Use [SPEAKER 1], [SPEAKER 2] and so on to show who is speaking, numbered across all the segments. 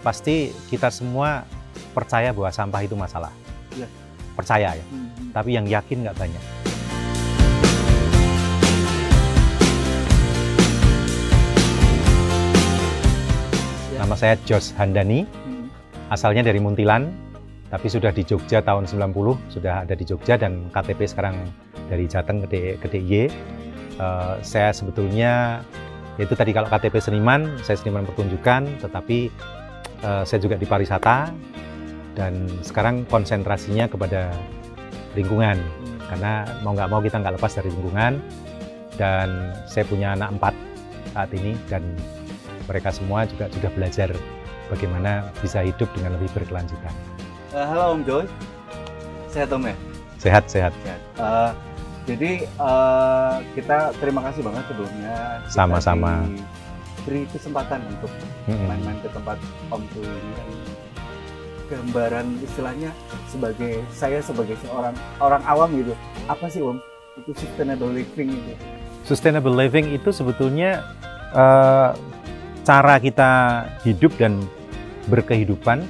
[SPEAKER 1] Pasti kita semua percaya bahwa sampah itu masalah.
[SPEAKER 2] Ya.
[SPEAKER 1] Percaya ya. Tapi yang yakin nggak banyak.
[SPEAKER 2] Ya.
[SPEAKER 1] Nama saya Jos Handani, asalnya dari Muntilan, tapi sudah di Jogja tahun 90, sudah ada di Jogja dan KTP sekarang dari Jateng ke DIY. Saya sebetulnya, itu tadi kalau KTP seniman, saya seniman pertunjukan, tetapi saya juga di pariwisata, dan sekarang konsentrasinya kepada lingkungan, karena mau nggak mau kita nggak lepas dari lingkungan, dan saya punya anak 4 saat ini, dan mereka semua juga sudah belajar bagaimana bisa hidup dengan lebih berkelanjutan.
[SPEAKER 2] Halo Om Jos, sehat Om ya?
[SPEAKER 1] Sehat, sehat.
[SPEAKER 2] Jadi kita terima kasih banget sebelumnya.
[SPEAKER 1] Sama-sama.
[SPEAKER 2] Beri kesempatan untuk main-main ke tempat Om tuh ini kan gambaran istilahnya saya sebagai seorang orang awam gitu. Apa sih Om? Itu sustainable living itu.
[SPEAKER 1] Sustainable living itu sebetulnya cara kita hidup dan berkehidupan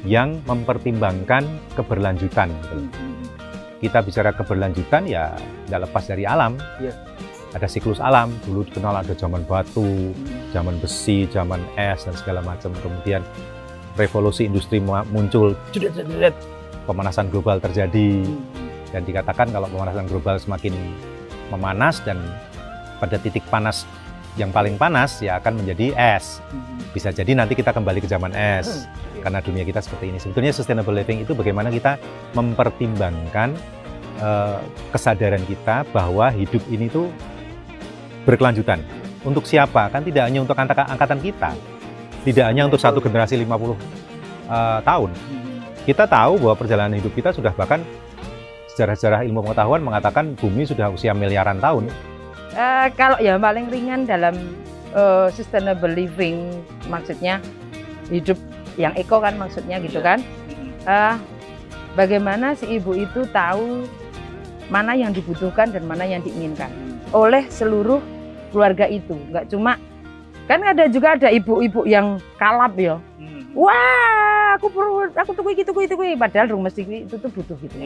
[SPEAKER 1] yang mempertimbangkan keberlanjutan. Kita bicara keberlanjutan ya nggak lepas dari alam.
[SPEAKER 2] Yeah.
[SPEAKER 1] Ada siklus alam, dulu dikenal ada zaman batu, zaman besi, zaman es dan segala macam. Kemudian revolusi industri muncul, pemanasan global terjadi, dan dikatakan kalau pemanasan global semakin memanas dan pada titik panas yang paling panas ya akan menjadi es. Bisa jadi nanti kita kembali ke zaman es karena dunia kita seperti ini. Sebetulnya sustainable living itu bagaimana kita mempertimbangkan kesadaran kita bahwa hidup ini tuh berkelanjutan. Untuk siapa? Kan tidak hanya untuk angkatan kita, tidak hanya untuk satu generasi 50 tahun. Kita tahu bahwa perjalanan hidup kita sudah, bahkan sejarah-sejarah ilmu pengetahuan mengatakan bumi sudah usia miliaran tahun.
[SPEAKER 3] Kalau yang paling ringan dalam sustainable living, maksudnya hidup yang eko kan maksudnya gitu kan. Bagaimana si ibu itu tahu mana yang dibutuhkan dan mana yang diinginkan oleh seluruh keluarga itu. Nggak cuma, kan ada ibu-ibu yang kalap ya. Wah, aku tuku iki, padahal rung mesti itu tuh butuh gitu.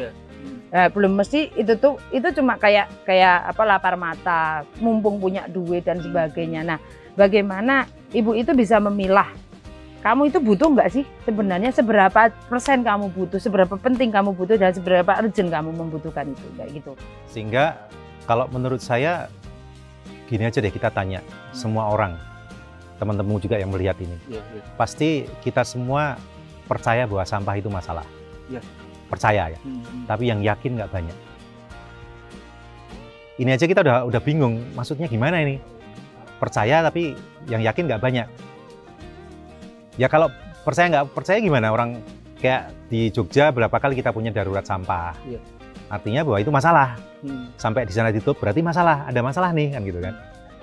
[SPEAKER 3] Belum mesti itu cuma kayak apa, lapar mata, mumpung punya duit dan sebagainya. Nah, bagaimana ibu itu bisa memilah, kamu itu butuh nggak sih sebenarnya, seberapa persen kamu butuh, seberapa penting kamu butuh, dan seberapa urgent kamu membutuhkan itu, kayak gitu.
[SPEAKER 1] Sehingga kalau menurut saya gini aja deh, kita tanya semua orang, teman-teman juga yang melihat ini, pasti kita semua percaya bahwa sampah itu masalah. Percaya ya, tapi yang yakin nggak banyak. Ini aja kita udah bingung, maksudnya gimana ini? Percaya tapi yang yakin nggak banyak. Ya kalau percaya nggak percaya gimana? Orang kayak di Jogja berapa kali kita punya darurat sampah. Artinya bahwa itu masalah. Sampai di sana ditutup berarti masalah, ada masalah nih kan gitu kan.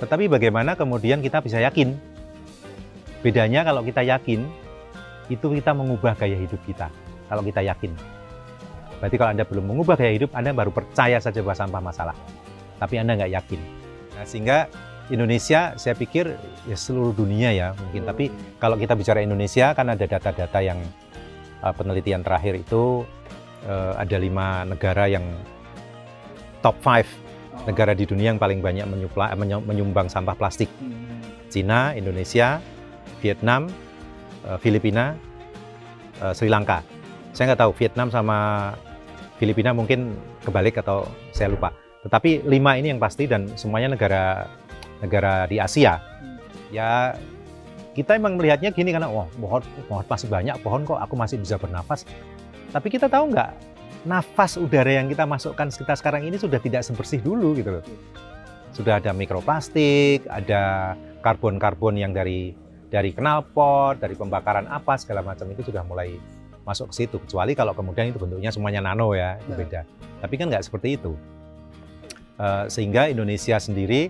[SPEAKER 1] Tetapi bagaimana kemudian kita bisa yakin? Bedanya kalau kita yakin, itu kita mengubah gaya hidup kita. Kalau kita yakin. Berarti kalau Anda belum mengubah gaya hidup, Anda baru percaya saja bahwa sampah masalah. Tapi Anda nggak yakin. Nah, sehingga Indonesia, saya pikir ya seluruh dunia ya mungkin. Tapi kalau kita bicara Indonesia, kan ada data-data yang penelitian terakhir itu ada 5 negara yang top 5 negara di dunia yang paling banyak menyumbang sampah plastik. Cina, Indonesia, Vietnam, Filipina, Sri Lanka. Saya nggak tahu Vietnam sama Filipina mungkin kebalik atau saya lupa. Tetapi 5 ini yang pasti, dan semuanya negara di Asia. Ya kita emang melihatnya gini karena pohon masih banyak, pohon kok aku masih bisa bernafas. Tapi kita tahu nggak, nafas udara yang kita masukkan kita sekarang ini sudah tidak sebersih dulu gitu loh. Sudah ada mikroplastik, ada karbon-karbon yang dari knalpot, dari pembakaran apa segala macam, itu sudah mulai masuk ke situ. Kecuali kalau kemudian itu bentuknya semuanya nano ya, itu beda. Tapi kan nggak seperti itu. Sehingga Indonesia sendiri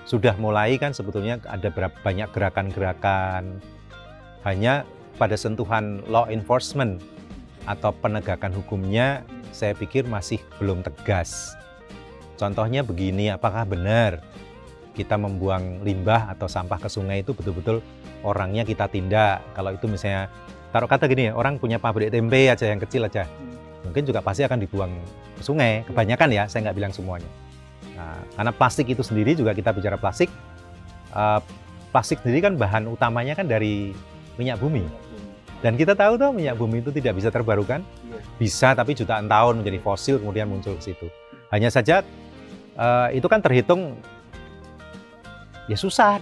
[SPEAKER 1] sudah mulai kan sebetulnya ada banyak gerakan-gerakan, hanya pada sentuhan law enforcement atau penegakan hukumnya saya pikir masih belum tegas. Contohnya begini, apakah benar kita membuang limbah atau sampah ke sungai itu betul-betul orangnya kita tindak. Kalau itu misalnya, taruh kata gini ya, orang punya pabrik tempe aja yang kecil aja, mungkin juga pasti akan dibuang ke sungai, kebanyakan ya, saya nggak bilang semuanya. Nah, karena plastik itu sendiri juga kita bicara plastik, plastik sendiri kan bahan utamanya kan dari minyak bumi. Dan kita tahu tuh minyak bumi itu tidak bisa terbarukan, bisa tapi jutaan tahun menjadi fosil kemudian muncul ke situ. Hanya saja itu kan terhitung ya susah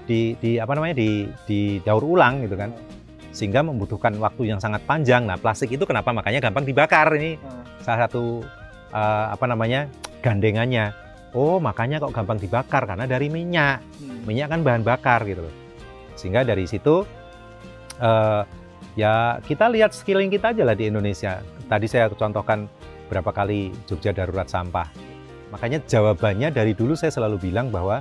[SPEAKER 1] didaur ulang gitu kan, sehingga membutuhkan waktu yang sangat panjang. Nah plastik itu kenapa makanya gampang dibakar, ini salah satu gandengannya. Oh makanya kok gampang dibakar karena dari minyak, minyak kan bahan bakar gitu loh. Sehingga dari situ ya kita lihat sekeliling kita aja lah di Indonesia. Tadi saya contohkan berapa kali Jogja darurat sampah. Makanya jawabannya dari dulu saya selalu bilang bahwa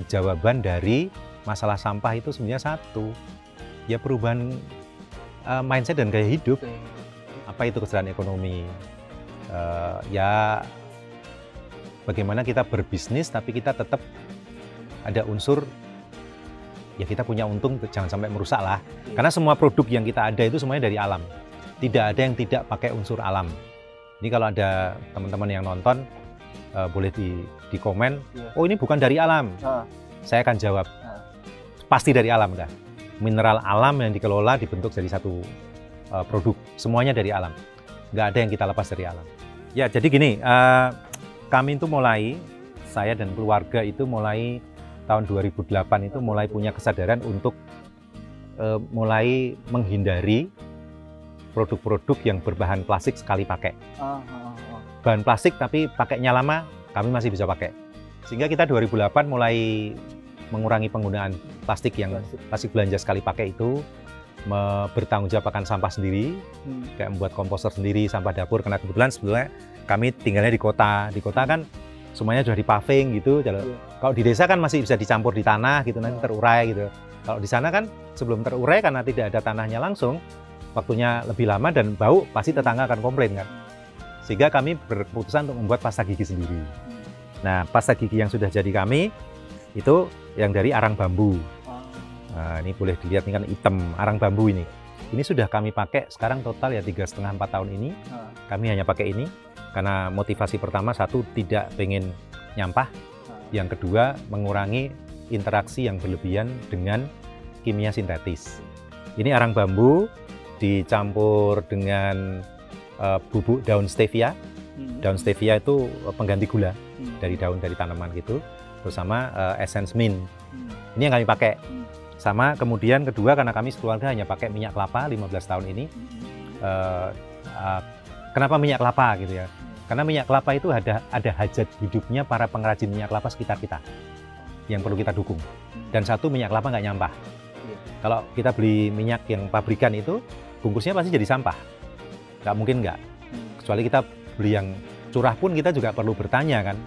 [SPEAKER 1] jawaban dari masalah sampah itu sebenarnya satu, ya perubahan mindset dan gaya hidup. Apa itu kesadaran ekonomi? Ya bagaimana kita berbisnis tapi kita tetap ada unsur ya kita punya untung, jangan sampai merusak lah. Karena semua produk yang kita ada itu semuanya dari alam. Tidak ada yang tidak pakai unsur alam. Ini kalau ada teman-teman yang nonton, boleh di komen, oh ini bukan dari alam. Saya akan jawab, pasti dari alam dah. Mineral alam yang dikelola dibentuk jadi satu produk. Semuanya dari alam. Nggak ada yang kita lepas dari alam. Ya jadi gini, kami itu mulai, saya dan keluarga itu mulai tahun 2008 itu mulai punya kesadaran untuk mulai menghindari produk-produk yang berbahan plastik sekali pakai. Bahan plastik tapi pakainya lama, kami masih bisa pakai. Sehingga kita 2008 mulai mengurangi penggunaan plastik yang plastik belanja sekali pakai itu, bertanggung jawab akan sampah sendiri, kayak membuat komposter sendiri, sampah dapur. Karena kebetulan sebetulnya kami tinggalnya di kota. Di kota kan semuanya sudah di paving gitu. Kalau di desa kan masih bisa dicampur di tanah gitu, nanti terurai gitu. Kalau di sana kan sebelum terurai karena tidak ada tanahnya langsung, waktunya lebih lama dan bau, pasti tetangga akan komplain kan. Sehingga kami berkeputusan untuk membuat pasta gigi sendiri. Nah, pasta gigi yang sudah jadi kami itu yang dari arang bambu. Nah, ini boleh dilihat ini kan hitam, arang bambu ini. Ini sudah kami pakai sekarang total ya 3,5-4 tahun ini. Kami hanya pakai ini karena motivasi pertama, satu, tidak pengen nyampah. Yang kedua, mengurangi interaksi yang berlebihan dengan kimia sintetis. Ini arang bambu dicampur dengan bubuk daun stevia. Daun stevia itu pengganti gula dari daun dari tanaman gitu, bersama essence mint. Ini yang kami pakai. Sama kemudian kedua, karena kami sekeluarga hanya pakai minyak kelapa 15 tahun ini. Kenapa minyak kelapa gitu ya? Karena minyak kelapa itu ada hajat hidupnya para pengrajin minyak kelapa sekitar kita yang perlu kita dukung. Dan satu, minyak kelapa nggak nyampah. Kalau kita beli minyak yang pabrikan itu, bungkusnya pasti jadi sampah. Nggak mungkin nggak. Kecuali kita beli yang curah pun kita juga perlu bertanya kan,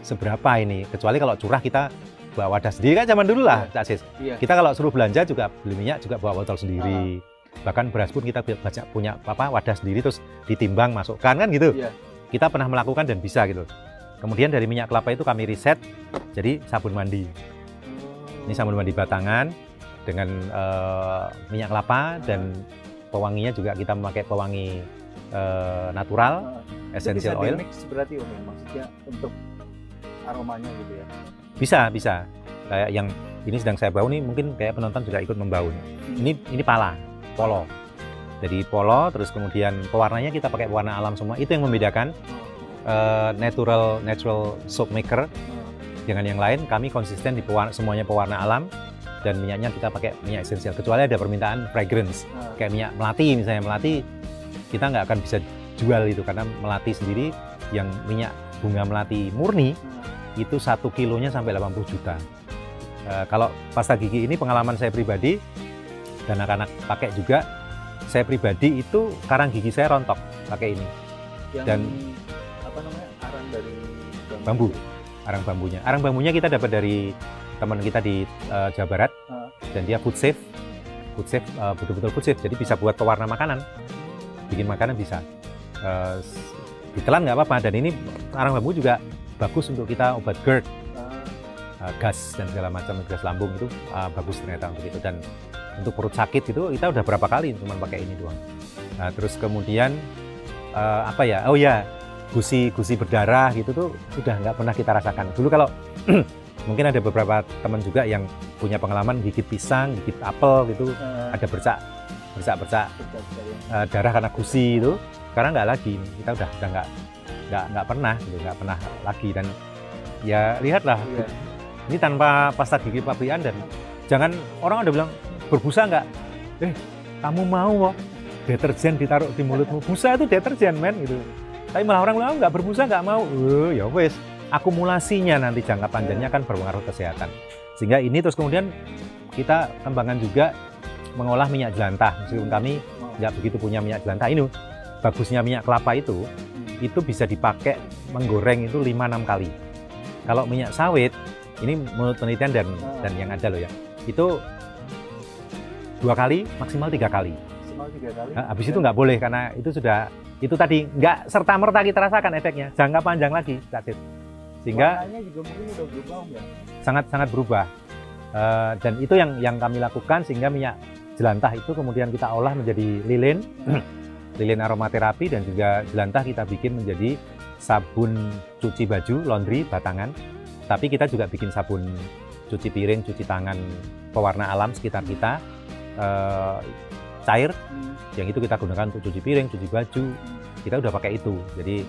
[SPEAKER 1] seberapa ini. Kecuali kalau curah kita bawa wadah sendiri kan zaman dulu lah, Cak Sis. Kita kalau suruh belanja juga beli minyak juga bawa botol sendiri. Bahkan beras pun kita punya wadah sendiri terus ditimbang masukkan kan gitu. Kita pernah melakukan dan bisa gitu. Kemudian dari minyak kelapa itu kami riset jadi sabun mandi. Ini sabun mandi batangan dengan minyak kelapa dan pewanginya juga kita memakai pewangi natural, essential oil.
[SPEAKER 2] Mix berarti Om ya, maksudnya untuk aromanya gitu ya.
[SPEAKER 1] Bisa. Kayak yang ini sedang saya bau nih, mungkin kayak penonton juga ikut membau nih. Ini polo. Jadi polo, terus kemudian pewarnanya kita pakai warna alam semua. Itu yang membedakan natural soap maker dengan yang lain. Kami konsisten di semuanya pewarna alam, dan minyaknya kita pakai minyak esensial. Kecuali ada permintaan fragrance, kayak minyak melati misalnya. Melati kita nggak akan bisa jual itu karena melati sendiri, yang minyak bunga melati murni itu 1 kilonya sampai 80 juta. Kalau pasta gigi ini pengalaman saya pribadi dan anak-anak pakai juga, saya pribadi itu karang gigi saya rontok pakai ini.
[SPEAKER 2] Yang
[SPEAKER 1] dan
[SPEAKER 2] apa namanya, arang dari
[SPEAKER 1] bambu. Arang bambunya. Arang bambunya kita dapat dari teman kita di Jawa Barat, dan dia food safe, betul-betul food safe. Jadi bisa buat pewarna makanan, bikin makanan bisa. Ditelan nggak apa-apa. Dan ini arang bambu juga bagus untuk kita obat GERD. gas dan segala macam, gas lambung itu bagus ternyata untuk itu. Dan untuk perut sakit itu kita udah berapa kali cuma pakai ini doang. Nah, terus kemudian apa ya? Oh ya, gusi berdarah gitu tuh sudah nggak pernah kita rasakan. Dulu kalau mungkin ada beberapa teman juga yang punya pengalaman gigit pisang, gigit apel gitu, ada bercak darah karena gusi itu. Sekarang nggak lagi, kita udah nggak pernah gitu, nggak pernah lagi. Dan ya lihatlah, ini tanpa pasta gigi pabrikan. Dan jangan orang udah bilang berbusa nggak, kamu mau deterjen ditaruh di mulutmu, busa itu deterjen men gitu. Tapi malah orang bilang nggak berbusa nggak mau, ya wes, akumulasinya nanti jangka panjangnya kan berpengaruh kesehatan. Sehingga ini terus kemudian kita kembangkan juga mengolah minyak jelantah. Meskipun kami nggak begitu punya minyak jelantah, ini bagusnya minyak kelapa itu bisa dipakai menggoreng itu 5-6 kali. Kalau minyak sawit, ini menurut penelitian dan yang ada loh ya, itu 2 kali, maksimal 3 kali. Habis itu nggak boleh, karena itu sudah, itu tadi nggak serta-merta kita rasakan efeknya, jangka panjang lagi, sehingga
[SPEAKER 2] warnanya juga mungkin udah berubah ya?
[SPEAKER 1] Sangat berubah. Dan itu yang kami lakukan, sehingga minyak jelantah itu kemudian kita olah menjadi lilin, lilin aromaterapi, dan juga jelantah kita bikin menjadi sabun cuci baju, laundry, batangan. Tapi kita juga bikin sabun cuci piring, cuci tangan, pewarna alam sekitar kita, cair, yang itu kita gunakan untuk cuci piring, cuci baju, kita udah pakai itu. Jadi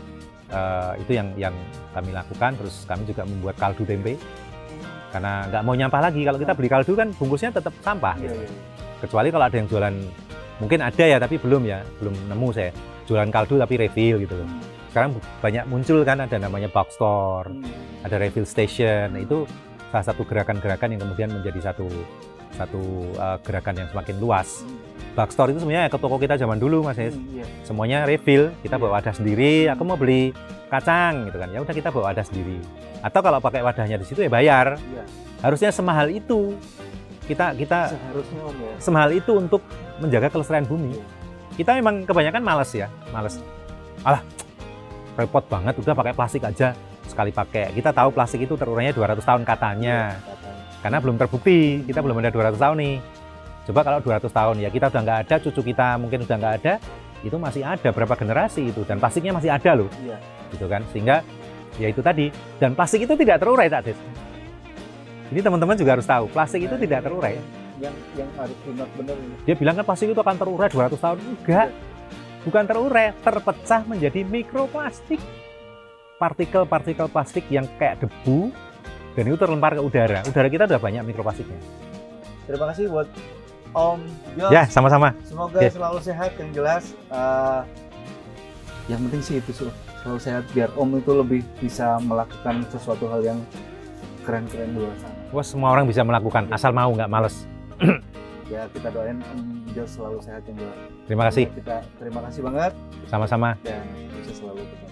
[SPEAKER 1] itu yang kami lakukan. Terus kami juga membuat kaldu tempe, karena nggak mau nyampah lagi. Kalau kita beli kaldu kan bungkusnya tetap sampah gitu. Kecuali kalau ada yang jualan, mungkin ada ya, tapi belum nemu saya jualan kaldu tapi refill gitu loh. Sekarang banyak muncul kan, ada namanya box store, ada refill station. Nah, itu salah satu gerakan-gerakan yang kemudian menjadi satu gerakan yang semakin luas. Box store itu sebenarnya ke toko kita zaman dulu, Mas Yes. Semuanya refill, kita bawa wadah sendiri. Aku mau beli kacang gitu kan, ya udah kita bawa wadah sendiri. Atau kalau pakai wadahnya di situ ya bayar. Harusnya semahal itu. Kita
[SPEAKER 2] seharusnya Om ya.
[SPEAKER 1] Semahal itu untuk menjaga kelestarian bumi. Kita memang kebanyakan males. Alah, repot banget, udah pakai plastik aja sekali pakai. Kita tahu plastik itu terurainya 200 tahun katanya. Karena belum terbukti, kita belum ada 200 tahun nih. Coba kalau 200 tahun ya kita udah nggak ada, cucu kita mungkin udah nggak ada, itu masih ada berapa generasi itu, dan plastiknya masih ada loh. Gitu kan. Sehingga ya itu tadi, dan plastik itu tidak terurai, Kak Des. Ini teman-teman juga harus tahu, plastik itu tidak terurai.
[SPEAKER 2] Yang harus ingat benar.
[SPEAKER 1] Dia bilang kan plastik itu akan terurai 200 tahun. Enggak. Bukan terurai, terpecah menjadi mikroplastik. Partikel-partikel plastik yang kayak debu, dan itu terlempar ke udara. Udara kita udah banyak mikroplastiknya.
[SPEAKER 2] Terima kasih buat Om Jos.
[SPEAKER 1] Ya, sama-sama.
[SPEAKER 2] Semoga selalu sehat, yang jelas. Yang penting sih itu selalu sehat, biar Om itu lebih bisa melakukan sesuatu hal yang keren-keren di luar sana.
[SPEAKER 1] Wah, semua orang bisa melakukan, asal mau, nggak males.
[SPEAKER 2] Ya, kita doain Om Jos selalu sehat, yang jelas.
[SPEAKER 1] Terima kasih.
[SPEAKER 2] Terima kasih banget.
[SPEAKER 1] Sama-sama.
[SPEAKER 2] Dan bisa selalu berjaya.